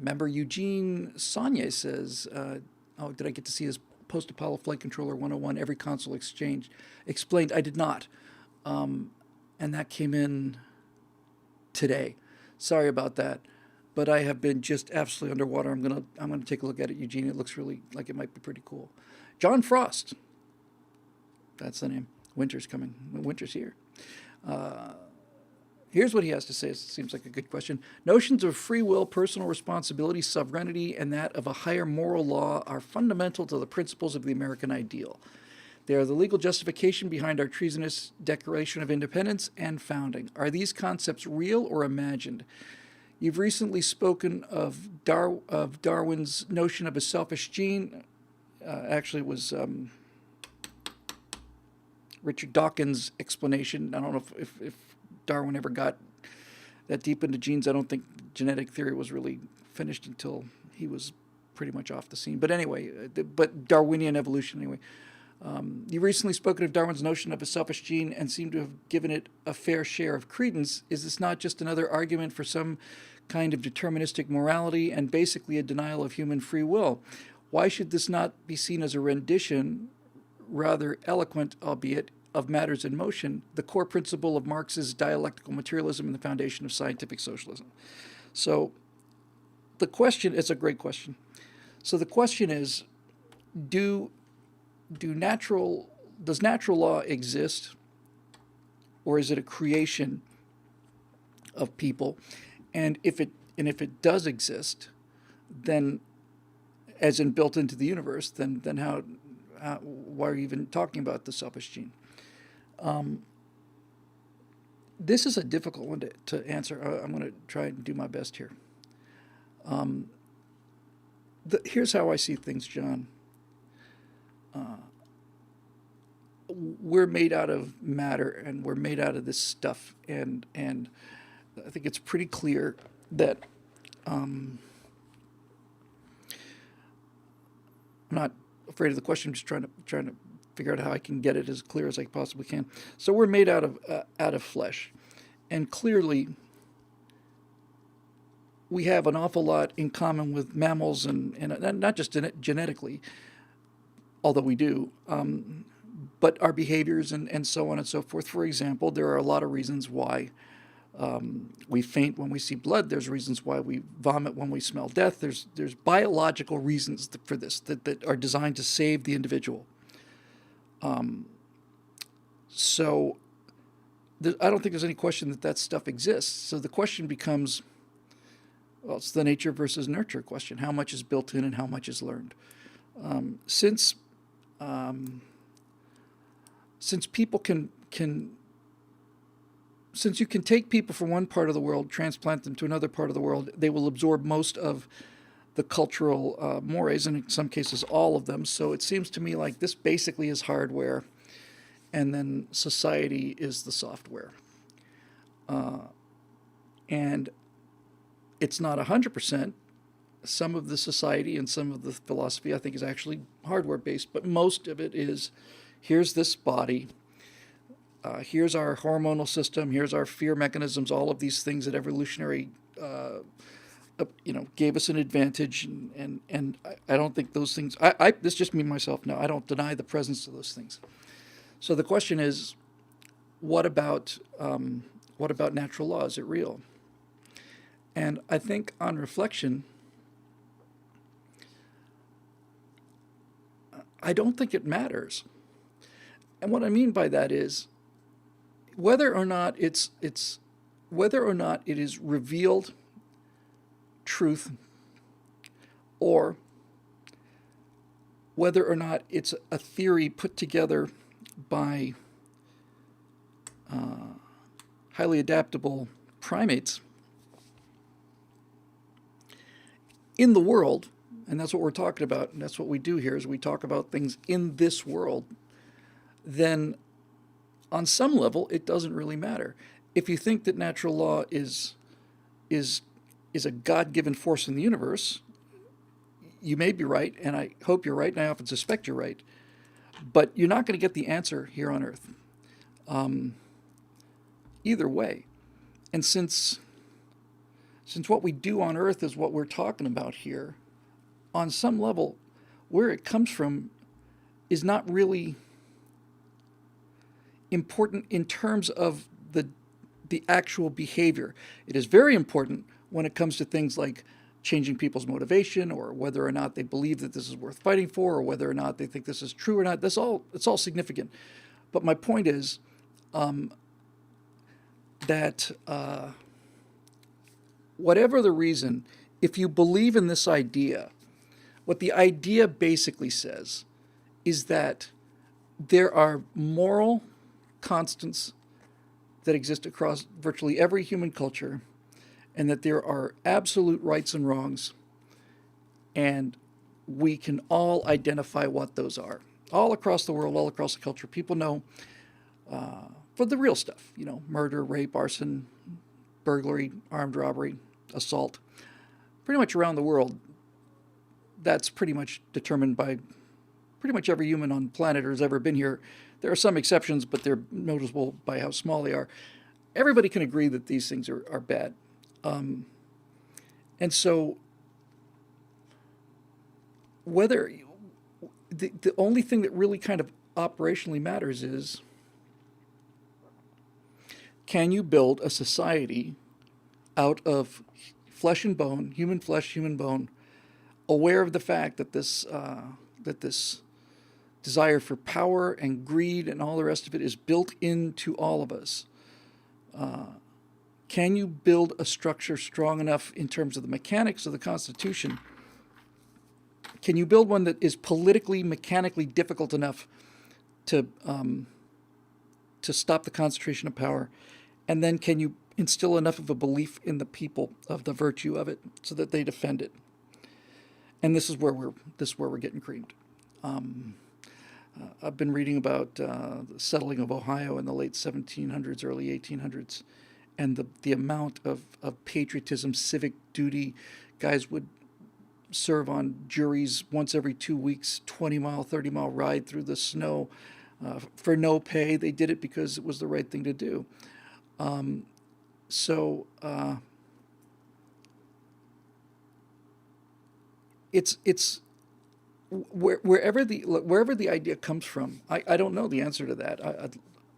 Member Eugene Saunier says, oh, did I get to see his Post-Apollo Flight Controller 101, every console exchange explained? I did not. And that came in today. Sorry about that. But I have been just absolutely underwater. I'm gonna take a look at it, Eugene. It looks really like it might be pretty cool. John Frost. That's the name. Winter's coming. Winter's here. Here's what he has to say. It seems like a good question. Notions of free will, personal responsibility, sovereignty, and that of a higher moral law are fundamental to the principles of the American ideal. They are the legal justification behind our treasonous Declaration of Independence and founding. Are these concepts real or imagined? You've recently spoken of Darwin's notion of a selfish gene. Actually, it was Richard Dawkins' explanation. I don't know if Darwin ever got that deep into genes. I don't think genetic theory was really finished until he was pretty much off the scene. But anyway, but Darwinian evolution anyway. You recently spoken of Darwin's notion of a selfish gene and seem to have given it a fair share of credence. Is this not just another argument for some kind of deterministic morality and basically a denial of human free will? Why should this not be seen as a rendition, rather eloquent, albeit, of matters in motion, the core principle of Marx's dialectical materialism and the foundation of scientific socialism? So the question, it's a great question. So the question is, does natural law exist, or is it a creation of people? And if it does exist, then, as in built into the universe, then how why are you even talking about the selfish gene? This is a difficult one to answer. I'm going to try and do my best here. Here's how I see things, John. We're made out of matter, and we're made out of this stuff, and I think it's pretty clear that I'm not afraid of the question. I'm just trying to figure out how I can get it as clear as I possibly can. So we're made out of flesh, and clearly we have an awful lot in common with mammals, and not just genetically, although we do, but our behaviors and so on and so forth. For example, there are a lot of reasons why we faint when we see blood. There's reasons why we vomit when we smell death. There's biological reasons for this that are designed to save the individual. So I don't think there's any question that stuff exists. So the question becomes, well, it's the nature versus nurture question. How much is built in and how much is learned? Since people since you can take people from one part of the world, transplant them to another part of the world, they will absorb most of the cultural mores, and in some cases all of them. So it seems to me like this basically is hardware, and then society is the software. And it's not 100%. Some of the society and some of the philosophy, I think, is actually hardware-based, but most of it is, here's this body, here's our hormonal system, here's our fear mechanisms, all of these things that evolutionary, gave us an advantage, and I don't think those things, this is just me, myself now, I don't deny the presence of those things. So the question is, what about natural law? Is it real? And I think on reflection, I don't think it matters. And what I mean by that is whether or not it is revealed truth, or whether or not it's a theory put together by highly adaptable primates in the world. And that's what we're talking about, and that's what we do here, is we talk about things in this world. Then on some level, it doesn't really matter. If you think that natural law is a God-given force in the universe, you may be right, and I hope you're right, and I often suspect you're right. But you're not going to get the answer here on Earth. Either way. And since since what we do on Earth is what we're talking about here, on some level, where it comes from is not really important in terms of the actual behavior. It is very important when it comes to things like changing people's motivation, or whether or not they believe that this is worth fighting for, or whether or not they think this is true or not. It's all significant. But my point is that whatever the reason, if you believe in this idea, what the idea basically says is that there are moral constants that exist across virtually every human culture, and that there are absolute rights and wrongs, and we can all identify what those are. All across the world, all across the culture, people know for the real stuff, murder, rape, arson, burglary, armed robbery, assault. Pretty much around the world, that's pretty much determined by pretty much every human on the planet who's ever been here. There are some exceptions, but they're noticeable by how small they are. Everybody can agree that these things are bad. And so whether the only thing that really kind of operationally matters is, can you build a society out of flesh and bone, human flesh, human bone, aware of the fact that this desire for power and greed and all the rest of it is built into all of us? Can you build a structure strong enough in terms of the mechanics of the Constitution? Can you build one that is politically, mechanically difficult enough to stop the concentration of power? And then can you instill enough of a belief in the people of the virtue of it so that they defend it? And this is where we're getting creamed. I've been reading about the settling of Ohio in the late 1700s, early 1800s, and the amount of patriotism, civic duty. Guys would serve on juries once every 2 weeks, 20-mile, 30-mile ride through the snow for no pay. They did it because it was the right thing to do. It's wherever the idea comes from. I don't know the answer to that.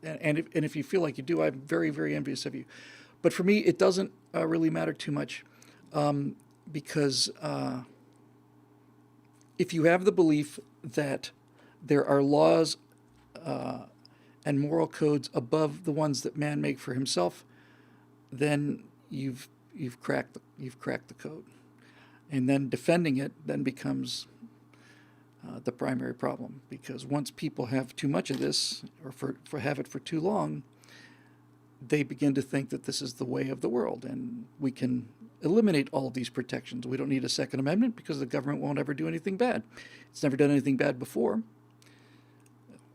And if you feel like you do, I'm very, very envious of you. But for me, it doesn't really matter too much, because if you have the belief that there are laws and moral codes above the ones that man make for himself, then you've cracked the code, and then defending it then becomes the primary problem, because once people have too much of this, or have it for too long, they begin to think that this is the way of the world, and we can eliminate all of these protections. We don't need a Second Amendment because the government won't ever do anything bad. It's never done anything bad before.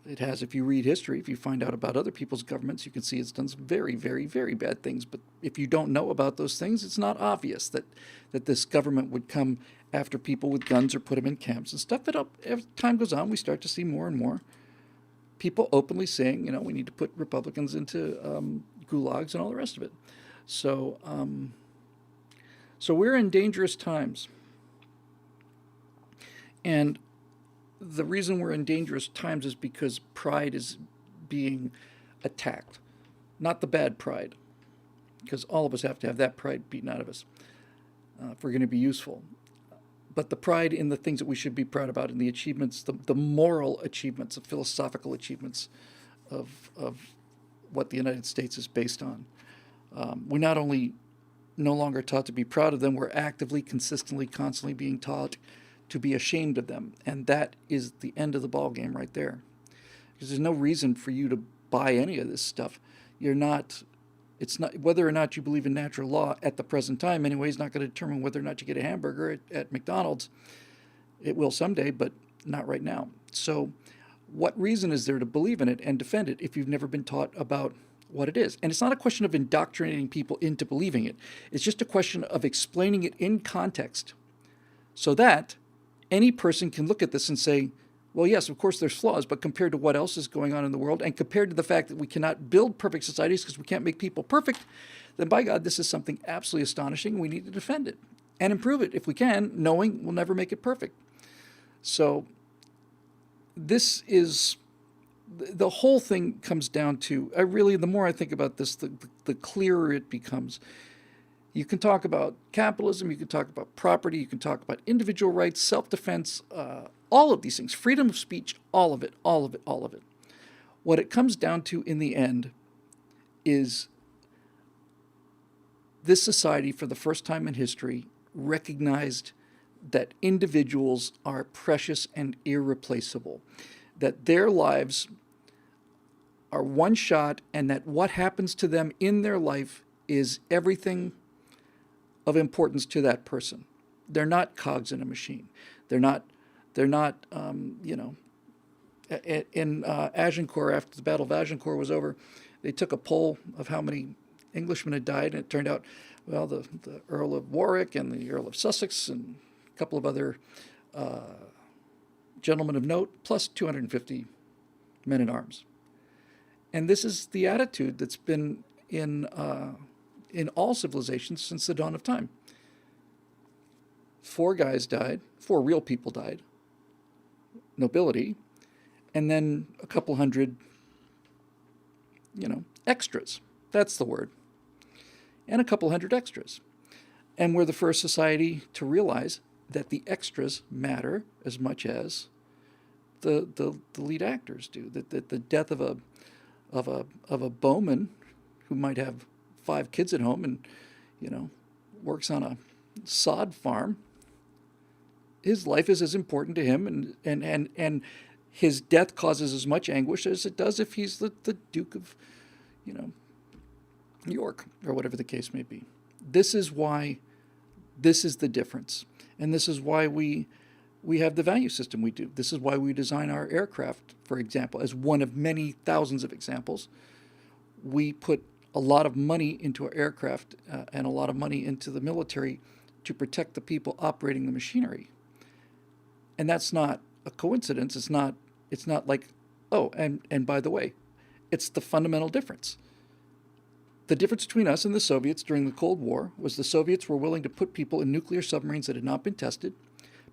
It has, if you read history, if you find out about other people's governments, you can see it's done some very, very, very bad things. But if you don't know about those things, it's not obvious that this government would come after people with guns or put them in camps and stuff. But as time goes on, we start to see more and more people openly saying, we need to put Republicans into gulags and all the rest of it. So we're in dangerous times. And the reason we're in dangerous times is because pride is being attacked. Not the bad pride, because all of us have to have that pride beaten out of us if we're going to be useful. But the pride in the things that we should be proud about, in the achievements, the moral achievements, the philosophical achievements of what the United States is based on. We not only no longer taught to be proud of them, we're actively, consistently, constantly being taught to be ashamed of them. And that is the end of the ball game right there. Because there's no reason for you to buy any of this stuff. It's not, whether or not you believe in natural law at the present time anyway, is not going to determine whether or not you get a hamburger at McDonald's. It will someday, but not right now. So what reason is there to believe in it and defend it if you've never been taught about what it is? And it's not a question of indoctrinating people into believing it. It's just a question of explaining it in context so that any person can look at this and say, Well, yes, of course there's flaws, but compared to what else is going on in the world, and compared to the fact that we cannot build perfect societies because we can't make people perfect, then by God, this is something absolutely astonishing. We need to defend it and improve it if we can, knowing we'll never make it perfect. So this is the whole thing comes down to, the more I think about this, the clearer it becomes. You can talk about capitalism, you can talk about property, you can talk about individual rights, self-defense, all of these things, freedom of speech, all of it, all of it, all of it. What it comes down to in the end is this society, for the first time in history, recognized that individuals are precious and irreplaceable, that their lives are one shot, and that what happens to them in their life is everything of importance to that person. They're not cogs in a machine. They're not. In Agincourt, after the Battle of Agincourt was over, they took a poll of how many Englishmen had died, and it turned out, well, the Earl of Warwick and the Earl of Sussex and a couple of other gentlemen of note, plus 250 men at arms. And this is the attitude that's been in all civilizations since the dawn of time. 4 guys died, 4 real people died, nobility, and then a couple hundred, extras. That's the word. And a couple hundred extras. And we're the first society to realize that the extras matter as much as the lead actors do. That the death of a bowman who might have 5 kids at home and works on a sod farm, his life is as important to him, and his death causes as much anguish as it does if he's the Duke of York, or whatever the case may be. This is why this is the difference, and this is why we have the value system we do. This is why we design our aircraft, for example, as one of many thousands of examples. We put a lot of money into our aircraft and a lot of money into the military to protect the people operating the machinery. And that's not a coincidence. It's not like, oh, and by the way, it's the fundamental difference. The difference between us and the Soviets during the Cold War was the Soviets were willing to put people in nuclear submarines that had not been tested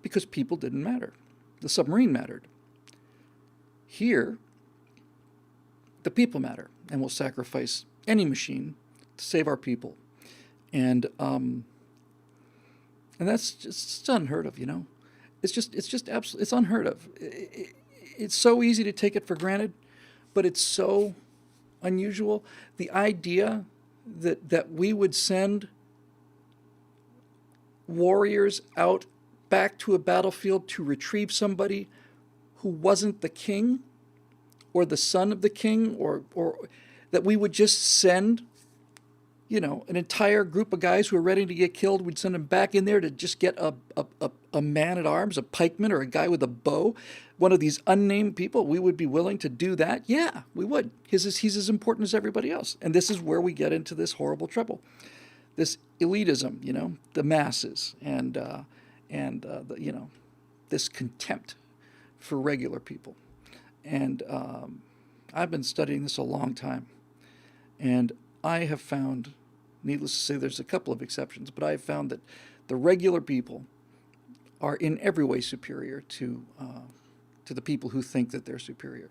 because people didn't matter. The submarine mattered. Here, the people matter, and we'll sacrifice any machine to save our people. And that's just unheard of, It's just absolutely, it's unheard of. It's so easy to take it for granted, but it's so unusual. The idea that we would send warriors out back to a battlefield to retrieve somebody who wasn't the king or the son of the king, or that we would just send, an entire group of guys who are ready to get killed, we'd send them back in there to just get a man at arms, a pikeman, or a guy with a bow, one of these unnamed people. We would be willing to do that. Yeah, we would. He's as important as everybody else. And this is where we get into this horrible trouble. This elitism, the masses, and this contempt for regular people. And I've been studying this a long time. And I have found, needless to say, there's a couple of exceptions, but I have found that the regular people are in every way superior to the people who think that they're superior.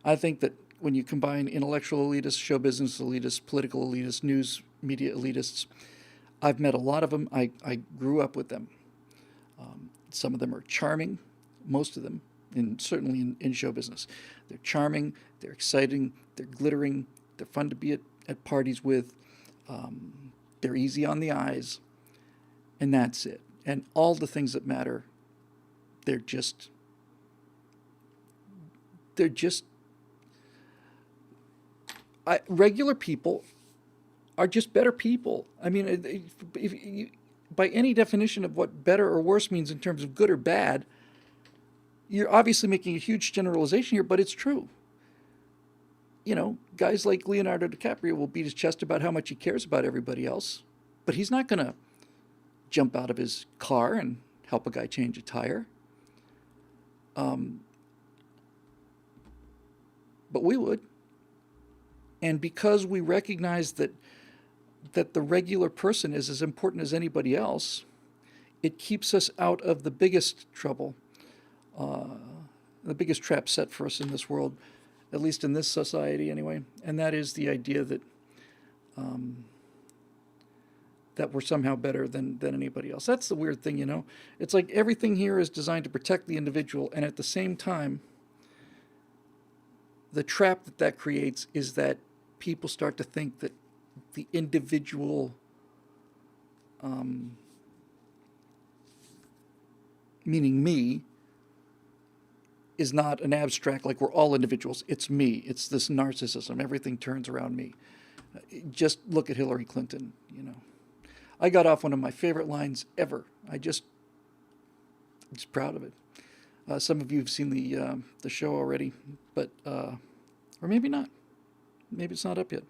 I think that when you combine intellectual elitists, show business elitists, political elitists, news media elitists, I've met a lot of them. I grew up with them. Some of them are charming, most of them, and certainly in show business. They're charming, they're exciting, they're glittering, they're fun to be at parties with. They're easy on the eyes, and that's it. And all the things that matter, regular people are just better people. I mean, if you, by any definition of what better or worse means in terms of good or bad, you're obviously making a huge generalization here, but it's true. Guys like Leonardo DiCaprio will beat his chest about how much he cares about everybody else, but he's not going to jump out of his car and help a guy change a tire. but we would. And because we recognize that the regular person is as important as anybody else, it keeps us out of the biggest trouble, the biggest trap set for us in this world, at least in this society anyway, and that is the idea that we're somehow better than anybody else. That's the weird thing, you know? It's like everything here is designed to protect the individual, and at the same time, the trap that creates is that people start to think that the individual, meaning me, is not an abstract, like we're all individuals. It's me. It's this narcissism. Everything turns around me. Just look at Hillary Clinton, you know. I got off one of my favorite lines ever. I'm just proud of it. Some of you have seen the show already, but or maybe not. Maybe it's not up yet.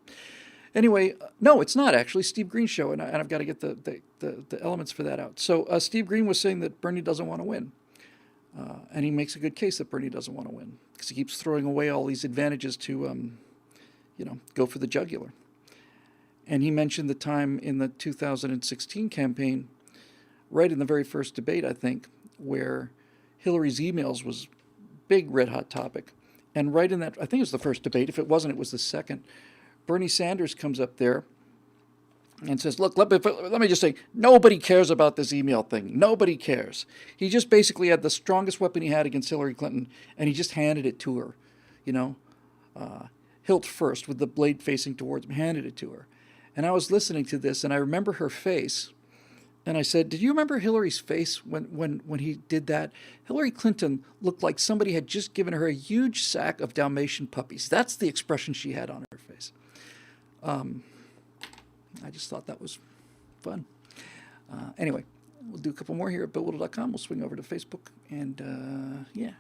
Anyway, no, it's not actually. Steve Green's show, and I've got to get the elements for that out. So Steve Green was saying that Bernie doesn't want to win. And he makes a good case that Bernie doesn't want to win because he keeps throwing away all these advantages to, go for the jugular. And he mentioned the time in the 2016 campaign, right in the very first debate, I think, where Hillary's emails was big red hot topic. And right in that, I think it was the first debate. If it wasn't, it was the second. Bernie Sanders comes up there and says, look, let me just say, nobody cares about this email thing. Nobody cares. He just basically had the strongest weapon he had against Hillary Clinton, and he just handed it to her, hilt first with the blade facing towards him, handed it to her. And I was listening to this, and I remember her face, and I said, did you remember Hillary's face when he did that? Hillary Clinton looked like somebody had just given her a huge sack of Dalmatian puppies. That's the expression she had on her face. I just thought that was fun. Anyway, we'll do a couple more here at BillWhittle.com. We'll swing over to Facebook, and yeah.